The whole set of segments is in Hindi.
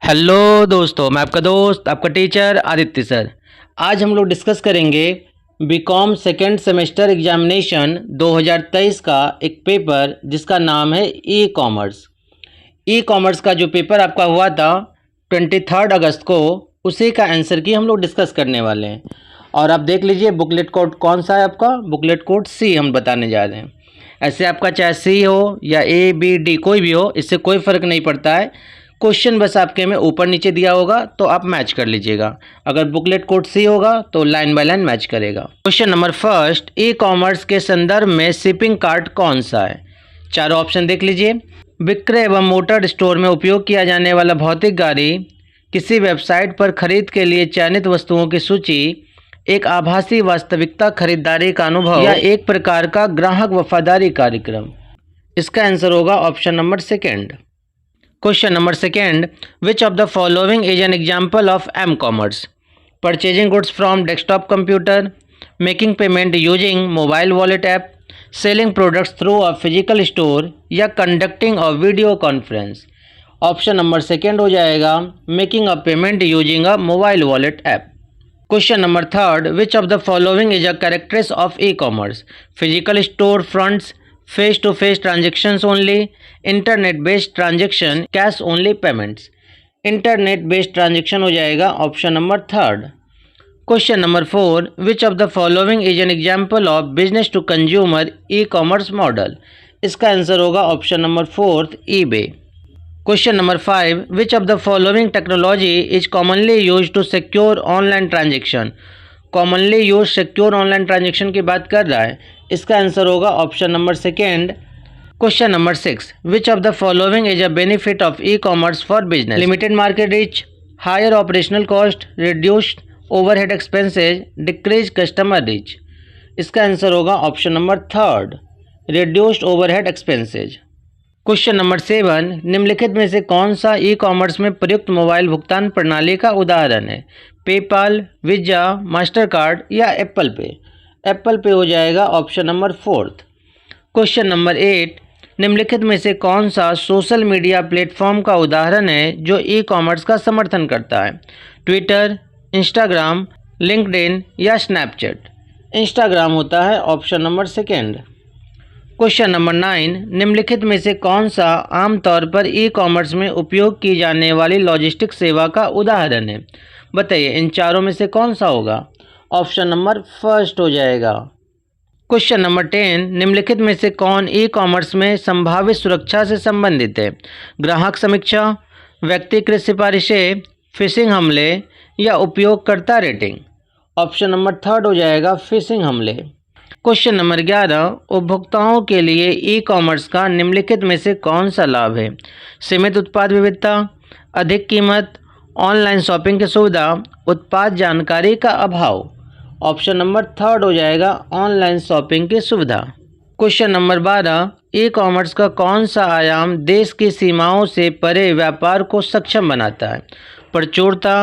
हेलो दोस्तों, मैं आपका दोस्त आपका टीचर आदित्य सर। आज हम लोग डिस्कस करेंगे बीकॉम सेकेंड सेमेस्टर एग्जामिनेशन 2023 का एक पेपर जिसका नाम है ई कॉमर्स। ई कॉमर्स का जो पेपर आपका हुआ था 23 अगस्त को, उसी का आंसर की हम लोग डिस्कस करने वाले हैं। और आप देख लीजिए बुकलेट कोड कौन सा है आपका, बुकलेट कोड सी हम बताने जा रहे हैं। ऐसे आपका चाहे सी हो या ए बी डी कोई भी हो, इससे कोई फ़र्क नहीं पड़ता है। क्वेश्चन बस आपके में ऊपर नीचे दिया होगा तो आप मैच कर लीजिएगा। अगर बुकलेट कोड सी होगा तो लाइन बाय लाइन मैच करेगा। Question number first, e commerce के संदर्भ में शिपिंग कार्ट कौन सा है? चारों ऑप्शन देख लीजिए। विक्रय एवं मोटर स्टोर में उपयोग किया जाने वाला भौतिक गाड़ी, किसी वेबसाइट पर खरीद के लिए चयनित वस्तुओं की सूची, एक आभासी वास्तविकता खरीदारी का अनुभव या एक प्रकार का ग्राहक वफादारी कार्यक्रम। इसका आंसर होगा option number second. Question number second, which of the following is an example of M commerce? Purchasing goods from desktop computer, making payment using mobile wallet app, selling products through a physical store या conducting a video conference. Option number second हो जाएगा making a payment using a mobile wallet app. Question number third, which of the following is a characteristics of E commerce? Physical store fronts, face to face transactions only, internet based transaction, cash only payments. Internet based transaction हो जाएगा option number third. Question number four, which of the following is an example of business to consumer e commerce model? इसका आंसर होगा option number fourth, eBay. Question number five, which of the following technology is commonly use to secure online transaction? Commonly use secure online transaction की बात कर रहा है। इसका आंसर होगा option number second. Question number six, which of the following is a benefit of E commerce for business? Limited market reach, higher operational cost, reduced overhead expenses, decrease customer reach. इसका आंसर होगा option number third, reduced overhead expenses. Question number seven, निम्नलिखित में से कौन सा ई कॉमर्स में प्रयुक्त मोबाइल भुगतान प्रणाली का उदाहरण है? पेपाल, वीजा, मास्टर कार्ड या एप्पल पे? एप्पल पे हो जाएगा option number fourth. Question number eight, निम्नलिखित में से कौन सा सोशल मीडिया प्लेटफॉर्म का उदाहरण है जो ई कॉमर्स का समर्थन करता है? ट्विटर, इंस्टाग्राम, लिंक्डइन या स्नैपचैट? इंस्टाग्राम होता है option number second. Question number nine, निम्नलिखित में से कौन सा आमतौर पर ई कॉमर्स में उपयोग की जाने वाली लॉजिस्टिक सेवा का उदाहरण है? बताइए इन चारों में से कौन सा होगा? ऑप्शन नंबर फर्स्ट हो जाएगा। क्वेश्चन नंबर 10, निम्नलिखित में से कौन ई कॉमर्स में संभावित सुरक्षा से संबंधित है? ग्राहक समीक्षा, व्यक्तिगत सिफारिशें, फिशिंग हमले या उपयोगकर्ता रेटिंग? ऑप्शन नंबर थर्ड हो जाएगा फिशिंग हमले। क्वेश्चन नंबर 11, उपभोक्ताओं के लिए ई कॉमर्स का निम्नलिखित में से कौन सा लाभ है? सीमित उत्पाद विविधता, अधिक कीमत, ऑनलाइन शॉपिंग की सुविधा, उत्पाद जानकारी का अभाव? ऑप्शन नंबर थर्ड हो जाएगा ऑनलाइन शॉपिंग की सुविधा। क्वेश्चन नंबर 12, ई कॉमर्स का कौन सा आयाम देश की सीमाओं से परे व्यापार को सक्षम बनाता है? प्रचुरता,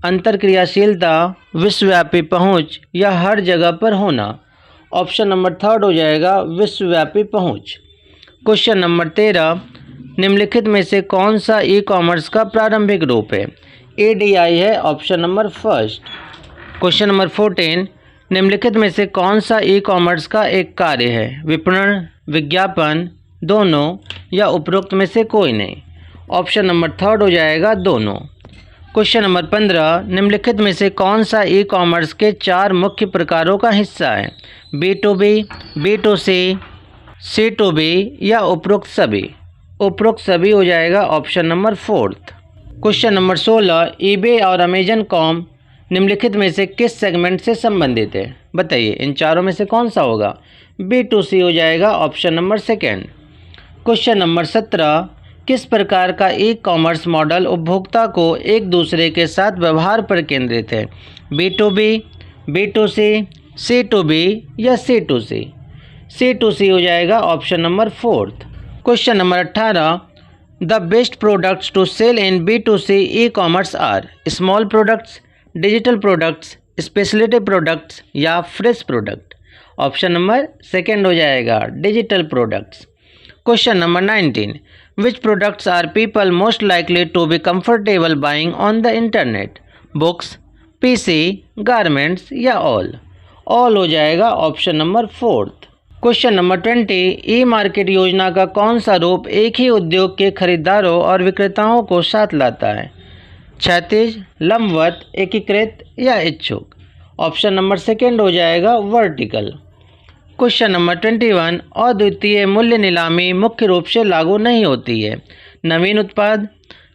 अंतरक्रियाशीलता, विश्वव्यापी पहुंच या हर जगह पर होना? ऑप्शन नंबर थर्ड हो जाएगा विश्वव्यापी पहुंच। क्वेश्चन नंबर 13, निम्नलिखित में से कौन सा ई कॉमर्स का प्रारंभिक रूप है? ADI है option number first. Question number 14, निम्नलिखित में से कौन सा ई कॉमर्स का एक कार्य है? विपणन, विज्ञापन, दोनों या उपरोक्त में से कोई नहीं? ऑप्शन नंबर थर्ड हो जाएगा दोनों। क्वेश्चन नंबर 15, निम्नलिखित में से कौन सा ई कॉमर्स के चार मुख्य प्रकारों का हिस्सा है? B2B, B2C, C2B या उपरोक्त सभी? उपरोक्त सभी हो जाएगा option number fourth. Question number 16, eBay और अमेजन कॉम निम्नलिखित में से किस सेगमेंट से संबंधित है? बताइए इन चारों में से कौन सा होगा? B2C हो जाएगा option number second. Question number 17, किस प्रकार का ई कॉमर्स मॉडल उपभोक्ता को एक दूसरे के साथ व्यवहार पर केंद्रित है? B2B, B2C, C2B या C2C? C2C हो जाएगा option number fourth. Question number 18, the best products to sell in B2C E commerce are small products, digital products, speciality products या fresh product? Option number second हो जाएगा digital products. Question number 19, Which products are people most likely to be comfortable buying on the internet? Books, PC, garments या all? All हो जाएगा ऑप्शन नंबर 4। क्वेश्चन नंबर 20, ई मार्केट योजना का कौन सा रूप एक ही उद्योग के खरीदारों और विक्रेताओं को साथ लाता है? क्षैतिज, लंबवत, एकीकृत या इच्छुक? ऑप्शन नंबर 2 हो जाएगा वर्टिकल। क्वेश्चन नंबर 21, अद्वितीय मूल्य नीलामी मुख्य रूप से लागू नहीं होती है। नवीन उत्पाद,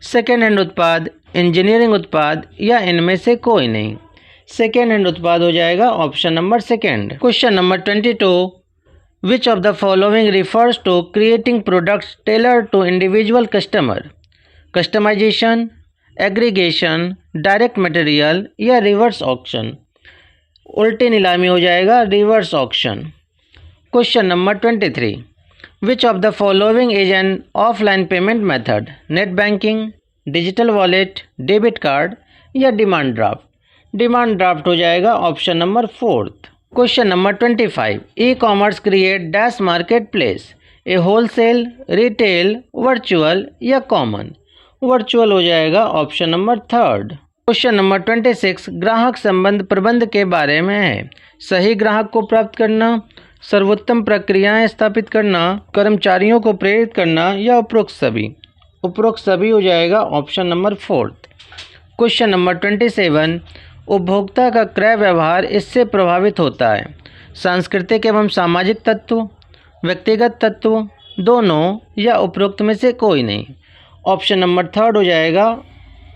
सेकेंड हैंड उत्पाद, इंजीनियरिंग उत्पाद या इनमें से कोई नहीं? सेकेंड हैंड उत्पाद हो जाएगा option number 2। Question number 22, which of the following refers to creating products tailor to individual customer? Customisation, aggregation, direct material या रिवर्स ऑक्शन? उल्टी नीलामी हो जाएगा reverse auction. Question number 23, which of the following is an offline payment method? Net banking, digital wallet, debit card या डिमांड ड्राफ्ट? डिमांड ड्राफ्ट हो जाएगा option number 4। Question number 25, e commerce create dash market place? A wholesale, retail, virtual या कॉमन? वर्चुअल हो जाएगा ऑप्शन नंबर 3। क्वेश्चन नंबर 26, ग्राहक संबंध प्रबंध के बारे में है। सही ग्राहक को प्राप्त करना, सर्वोत्तम प्रक्रियाएं स्थापित करना, कर्मचारियों को प्रेरित करना या उपरोक्त सभी? उपरोक्त सभी हो जाएगा ऑप्शन नंबर 4। क्वेश्चन नंबर 27, उपभोक्ता का क्रय व्यवहार इससे प्रभावित होता है। सांस्कृतिक एवं सामाजिक तत्व, व्यक्तिगत तत्व, दोनों या उपरोक्त में से कोई नहीं? ऑप्शन नंबर 3 हो जाएगा।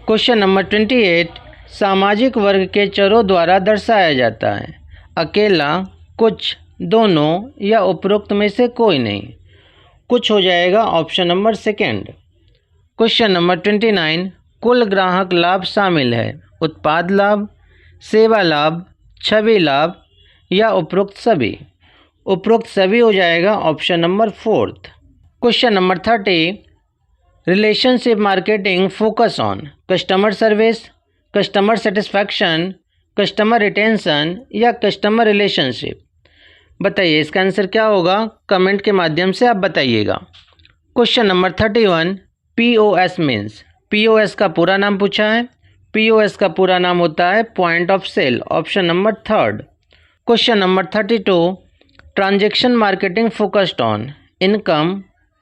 क्वेश्चन नंबर 28, सामाजिक वर्ग के चरों द्वारा दर्शाया जाता है। अकेला, कुछ, दोनों या उपरोक्त में से कोई नहीं? कुछ हो जाएगा ऑप्शन नंबर 2। क्वेश्चन नंबर 29, कुल ग्राहक लाभ शामिल है। उत्पाद लाभ, सेवा लाभ, छवि लाभ या उपरोक्त सभी? उपरोक्त सभी हो जाएगा option number 4। Question number 30, relationship marketing focus on customer service, customer satisfaction, customer retention या कस्टमर रिलेशनशिप? बताइए इसका आंसर क्या होगा, कमेंट के माध्यम से आप बताइएगा। Question number 31, POS means? POS का पूरा नाम पूछा है। POS का पूरा नाम होता है point of sale, option number 3। Question number 32, transaction marketing focused on income,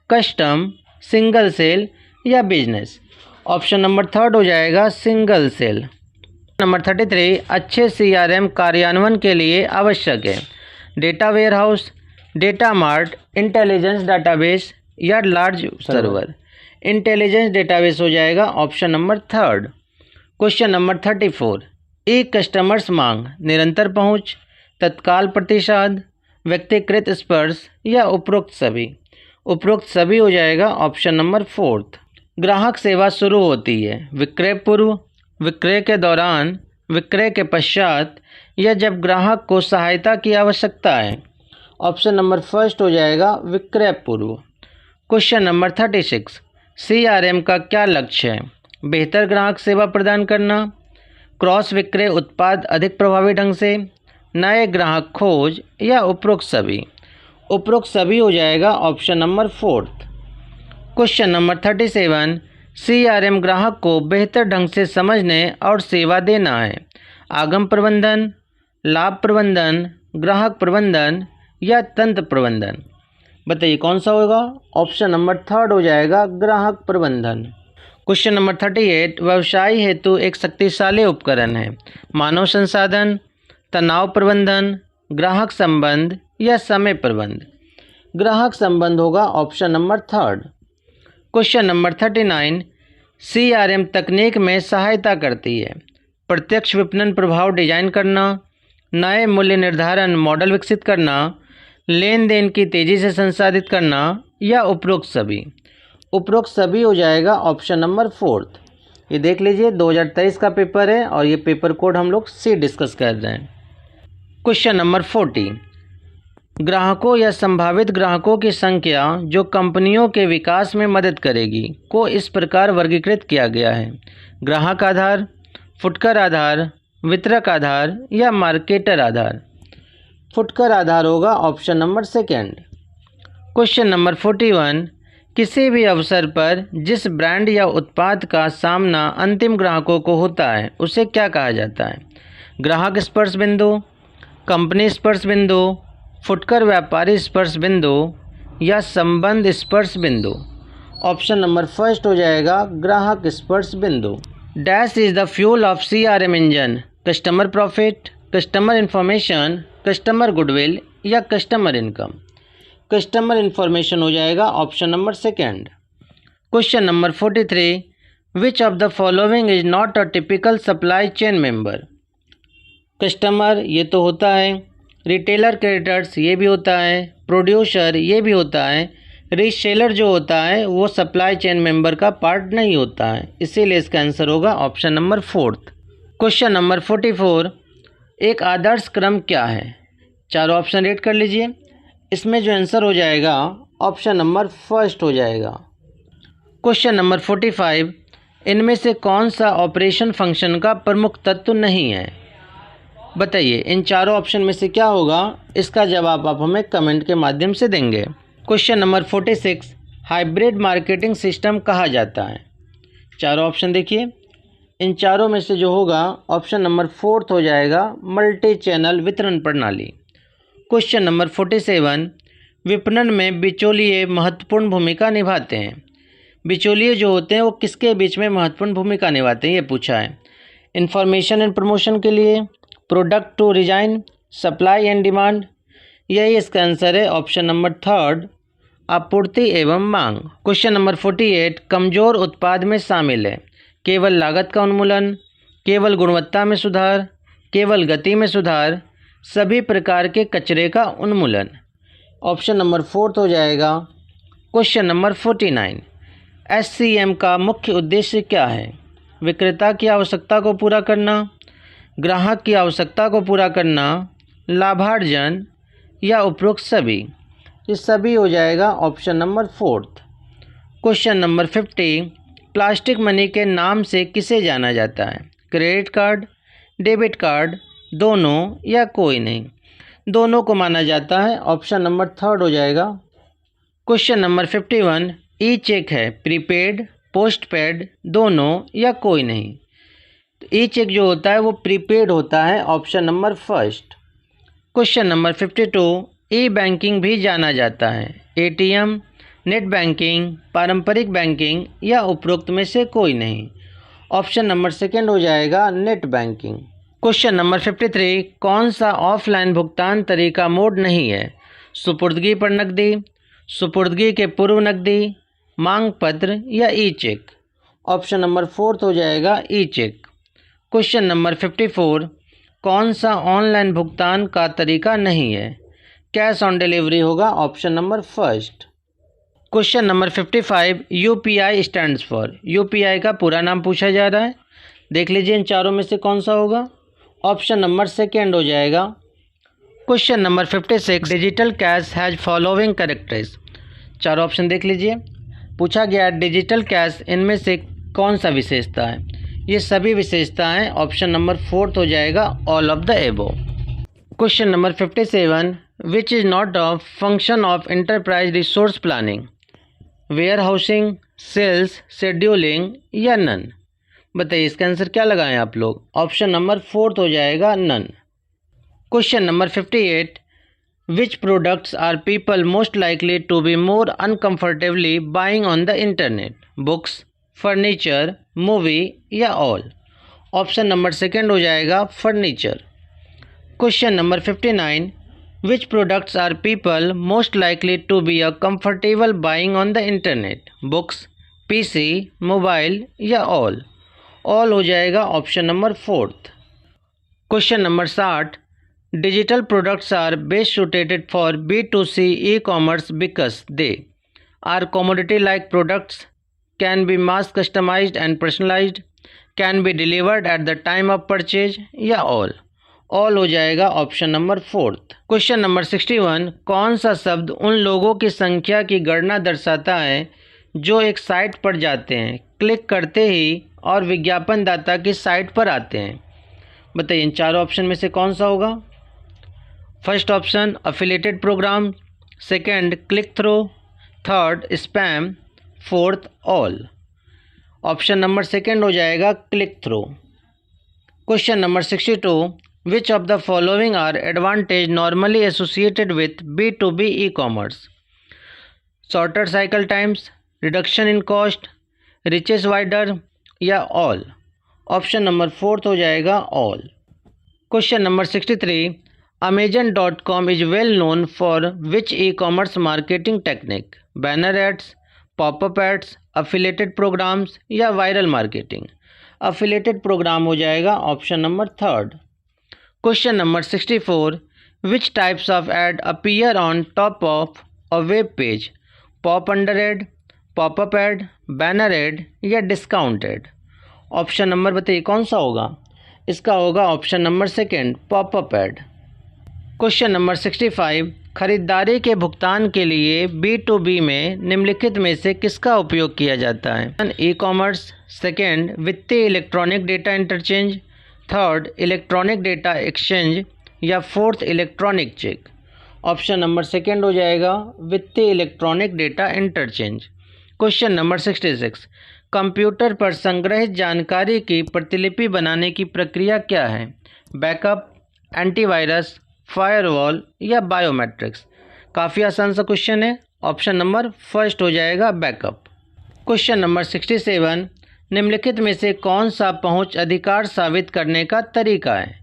custom, single sale या बिजनेस? ऑप्शन नंबर 3 हो जाएगा सिंगल सेल। नंबर 33, अच्छे CRM कार्यान्वयन के लिए आवश्यक है। Data warehouse, data mart, intelligence database या लार्ज सर्वर? इंटेलिजेंस डेटाबेस हो जाएगा ऑप्शन नंबर 3। क्वेश्चन नंबर 34, ई कस्टमर्स मांग, निरंतर पहुंच, तत्काल प्रतिसाद, व्यक्तिकृत स्पर्श या उपरोक्त सभी? उपरोक्त सभी हो जाएगा ऑप्शन नंबर 4। ग्राहक सेवा शुरू होती है विक्रय पूर्व, विक्रय के दौरान, विक्रय के पश्चात या जब ग्राहक को सहायता की आवश्यकता है? ऑप्शन नंबर 1 हो जाएगा विक्रय पूर्व। क्वेश्चन नंबर 36, CRM का क्या लक्ष्य है? बेहतर ग्राहक सेवा प्रदान करना, क्रॉस विक्रय उत्पाद अधिक प्रभावी ढंग से, नए ग्राहक खोज या उपरोक्त सभी? उपरोक्त सभी हो जाएगा option number 4। Question number 37, CRM ग्राहक को बेहतर ढंग से समझने और सेवा देना है। आगम प्रबंधन, लाभ प्रबंधन, ग्राहक प्रबंधन या तंत्र प्रबंधन? बताइए कौन सा होगा, ऑप्शन नंबर 3 हो जाएगा ग्राहक प्रबंधन। क्वेश्चन नंबर 38, व्यवसाय हेतु एक शक्तिशाली उपकरण है। मानव संसाधन, तनाव प्रबंधन, ग्राहक संबंध या समय प्रबंध? ग्राहक संबंध होगा option number 3। Question number 39, CRM तकनीक में सहायता करती है। प्रत्यक्ष विपणन प्रभाव डिजाइन करना, नए मूल्य निर्धारण मॉडल विकसित करना, लेन देन की तेज़ी से संसाधित करना या उपरोक्त सभी? उपरोक्त सभी हो जाएगा ऑप्शन नंबर 4। ये देख लीजिए 2023 का पेपर है और ये पेपर कोड हम लोग से डिस्कस कर रहे हैं। क्वेश्चन नंबर 40, ग्राहकों या संभावित ग्राहकों की संख्या जो कंपनियों के विकास में मदद करेगी को इस प्रकार वर्गीकृत किया गया है। ग्राहक आधार, फुटकर आधार, वितरक आधार या मार्केटर आधार? फुटकर आधार होगा ऑप्शन नंबर 2। क्वेश्चन नंबर 41, किसी भी अवसर पर जिस ब्रांड या उत्पाद का सामना अंतिम ग्राहकों को होता है उसे क्या कहा जाता है? ग्राहक स्पर्श बिंदु, कंपनी स्पर्श बिंदु, फुटकर व्यापारी स्पर्श बिंदु या संबंध स्पर्श बिंदु। ऑप्शन नंबर फर्स्ट हो जाएगा ग्राहक स्पर्श बिंदु। Dash is the fuel of CRM engine, customer profit, customer information, customer goodwill या कस्टमर इनकम। कस्टमर इंफॉर्मेशन हो जाएगा option number second. Question number 43, which of the following is not a typical supply chain member? Customer ये तो होता है, रिटेलर क्रेडिटर्स ये भी होता है, प्रोड्यूसर ये भी होता है, रीसेलर जो होता है वो सप्लाई चेन मेंबर का पार्ट नहीं होता है, इसीलिए इसका आंसर होगा option number fourth. Question number 44, एक आदर्श क्रम क्या है? चारों ऑप्शन रेड कर लीजिए। इसमें जो आंसर हो जाएगा ऑप्शन नंबर फर्स्ट हो जाएगा। क्वेश्चन नंबर 45, इनमें से कौन सा ऑपरेशन फंक्शन का प्रमुख तत्व नहीं है? बताइए इन चारों ऑप्शन में से क्या होगा? इसका जवाब आप हमें कमेंट के माध्यम से देंगे। Question number 46, hybrid marketing system कहा जाता है? चारों ऑप्शन देखिए, इन चारों में से जो होगा ऑप्शन नंबर फोर्थ हो जाएगा मल्टी चैनल वितरण प्रणाली। क्वेश्चन नंबर 47, विपणन में बिचौलिए महत्वपूर्ण भूमिका निभाते हैं। बिचौलिए जो होते हैं वो किसके बीच में महत्वपूर्ण भूमिका निभाते हैं ये पूछा है। इंफॉर्मेशन एंड प्रमोशन के लिए, product to design, supply and demand, यही इसका आंसर है ऑप्शन नंबर थर्ड, आपूर्ति एवं मांग। क्वेश्चन नंबर 48, कमजोर उत्पाद में शामिल है केवल लागत का उन्मूलन, केवल गुणवत्ता में सुधार, केवल गति में सुधार, सभी प्रकार के कचरे का उन्मूलन। ऑप्शन नंबर फोर्थ हो जाएगा। क्वेश्चन नंबर 49, SCM का मुख्य उद्देश्य क्या है? विक्रेता की आवश्यकता को पूरा करना, ग्राहक की आवश्यकता को पूरा करना, लाभार्जन या उपरोक्त सभी। ये सभी हो जाएगा option number fourth. Question number 50, plastic money के नाम से किसे जाना जाता है? क्रेडिट कार्ड, डेबिट कार्ड, दोनों या कोई नहीं? दोनों को माना जाता है, ऑप्शन नंबर थर्ड हो जाएगा। क्वेश्चन नंबर 51, ई चेक है प्रीपेड, पोस्टपेड, दोनों या कोई नहीं? ई चेक जो होता है वो प्रीपेड होता है, option number first. Question number 52, ई बैंकिंग भी जाना जाता है ATM, नेट बैंकिंग, पारंपरिक बैंकिंग या उपरोक्त में से कोई नहीं? ऑप्शन नंबर सेकेंड हो जाएगा नेट बैंकिंग। क्वेश्चन नंबर 53, कौन सा ऑफलाइन भुगतान तरीका मोड नहीं है? सुपुर्दगी पर नकदी, सुपुर्दगी के पूर्व नकदी, मांग पत्र या ई चेक? ऑप्शन नंबर फोर्थ हो जाएगा ई चेक। क्वेश्चन नंबर 54, कौन सा ऑनलाइन भुगतान का तरीका नहीं है? कैश ऑन डिलीवरी होगा, option number first. Question number 55, UPI stands for, UPI का पूरा नाम पूछा जा रहा है। देख लीजिए इन चारों में से कौन सा होगा? ऑप्शन नंबर सेकेंड हो जाएगा। Question number 56, digital cash has following characteristics. चारों ऑप्शन देख लीजिए, पूछा गया डिजिटल कैश इनमें से कौन सा विशेषता है? ये सभी विशेषताएं, ऑप्शन नंबर फोर्थ हो जाएगा all of the above. Question number 57, which is not a function of enterprise resource planning? Warehousing, sales, scheduling या नन? बताइए इसका आंसर क्या लगाएं आप लोग? ऑप्शन नंबर फोर्थ हो जाएगा none. Question number 58, which products are people most likely to be more uncomfortably buying on the internet? Books, furniture, movie या ऑल? ऑप्शन नंबर सेकेंड हो जाएगा furniture. Question number 59, which products are people most likely to be a comfortable buying on the internet? Books, PC, mobile या ऑल? ऑल हो जाएगा option number fourth. Question number 60, digital products are best suited for B2C e commerce because they are commodity like products, can be mass customized and personalized, can be delivered at the time of purchase या all? ऑल हो जाएगा option number fourth. Question number 61, कौन सा शब्द उन लोगों की संख्या की गणना दर्शाता है जो एक साइट पर जाते हैं, क्लिक करते ही और विज्ञापनदाता की साइट पर आते हैं? बताइए इन चारों ऑप्शन में से कौन सा होगा? First option affiliated program, second click through, third spam fourth all. Option number second हो जाएगा click through. Question number 62, which of the following are advantage normally associated with B2B e commerce? Shorter cycle times, reduction in cost, reaches wider या ऑल। ऑप्शन नंबर फोर्थ हो जाएगा all. Question number 63, Amazon.com is well known for which E commerce marketing technique? Banner ads, popup ads, affiliated programs या वायरल मार्केटिंग? अफिलेटेड प्रोग्राम हो जाएगा option number third. Question number 64, which types of ad appear on top of a web page? Pop under ad, popup ad, banner ad या डिस्काउंट एड? ऑप्शन नंबर बताइए कौन सा होगा? इसका होगा option number second, popup ad. Question number 65, खरीदारी के भुगतान के लिए B2B में निम्नलिखित में से किसका उपयोग किया जाता है? ई कॉमर्स, सेकेंड वित्तीय electronic data interchange, third electronic data exchange या fourth electronic cheque? Option number second हो जाएगा वित्तीय electronic data interchange. Question number 66, computer पर संग्रहित जानकारी की प्रतिलिपि बनाने की प्रक्रिया क्या है? बैकअप, एंटीवायरस, फायरवॉल या बायोमेट्रिक्स? काफ़ी आसान सा क्वेश्चन है। ऑप्शन नंबर फर्स्ट हो जाएगा बैकअप। क्वेश्चन नंबर 67, निम्नलिखित में से कौन सा पहुंच अधिकार साबित करने का तरीका है?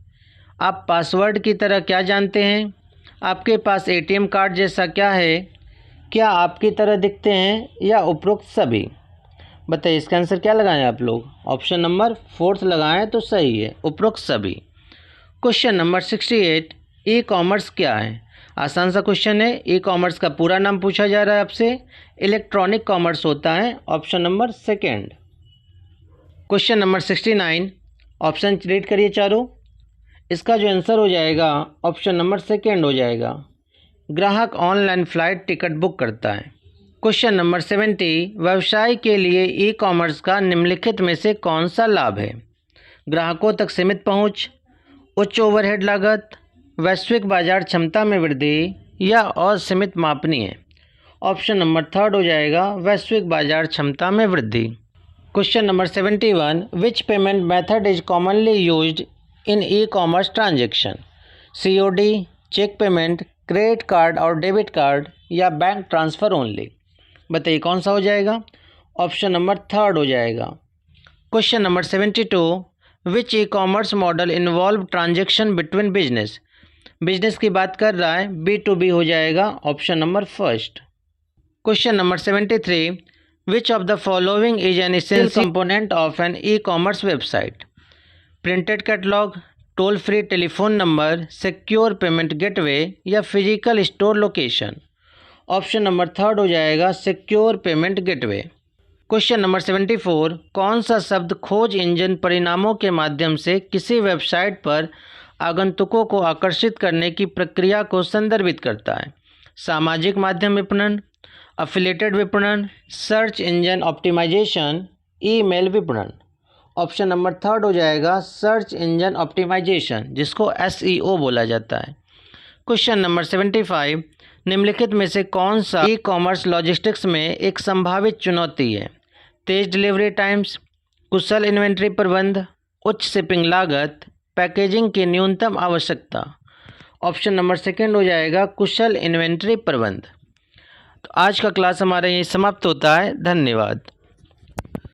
आप पासवर्ड की तरह क्या जानते हैं? आपके पास ATM कार्ड जैसा क्या है? क्या आपकी तरह दिखते हैं या उपरोक्त सभी? बताइए इसका आंसर क्या लगाएं आप लोग? ऑप्शन नंबर फोर्थ लगाएं तो सही है, उपरोक्त सभी। क्वेश्चन नंबर 68, ई कॉमर्स क्या है? आसान सा क्वेश्चन है। ई कॉमर्स का पूरा नाम पूछा जा रहा है आपसे। इलेक्ट्रॉनिक कॉमर्स होता है, option number second. Question number 69, option read करिए चारों। इसका जो आंसर हो जाएगा ऑप्शन नंबर सेकेंड हो जाएगा। ग्राहक ऑनलाइन फ्लाइट टिकट बुक करता है। क्वेश्चन नंबर 70, व्यवसाय के लिए ई कॉमर्स का निम्नलिखित में से कौन सा लाभ है? ग्राहकों तक सीमित पहुंच, उच्च ओवरहेड लागत, वैश्विक बाजार क्षमता में वृद्धि या असीमित मापनीय? ऑप्शन नंबर थर्ड हो जाएगा वैश्विक बाजार क्षमता में वृद्धि। Question number 71, which payment method is commonly used in e commerce transaction? COD, cheque payment, credit card और डेबिट कार्ड या बैंक ट्रांसफ़र ओनली? बताइए कौन सा हो जाएगा? ऑप्शन नंबर थर्ड हो जाएगा। Question number 72, which E commerce model involve transaction between business? Business की बात कर रहा है, B2B हो जाएगा, option number first. Question number 73, which of the following is an essential component of an E commerce website? Printed catalog, toll free telephone number, secure payment gateway या physical store location? Option number third हो जाएगा secure payment gateway. Question number 74, कौन सा शब्द खोज इंजन परिणामों के माध्यम से किसी वेबसाइट पर आगंतुकों को आकर्षित करने की प्रक्रिया को संदर्भित करता है? सामाजिक माध्यम विपणन, अफिलिएटेड विपणन, सर्च इंजन ऑप्टिमाइजेशन, ईमेल विपणन? ऑप्शन नंबर थर्ड हो जाएगा सर्च इंजन ऑप्टिमाइजेशन, जिसको SEO बोला जाता है। क्वेश्चन नंबर 75, निम्नलिखित में से कौन सा ई कॉमर्स लॉजिस्टिक्स में एक संभावित चुनौती है? तेज डिलीवरी टाइम्स, कुशल इन्वेंट्री प्रबंध, उच्च शिपिंग लागत, पैकेजिंग की न्यूनतम आवश्यकता? ऑप्शन नंबर सेकेंड हो जाएगा कुशल इन्वेंट्री प्रबंध। तो आज का क्लास हमारा यहीं समाप्त होता है। धन्यवाद।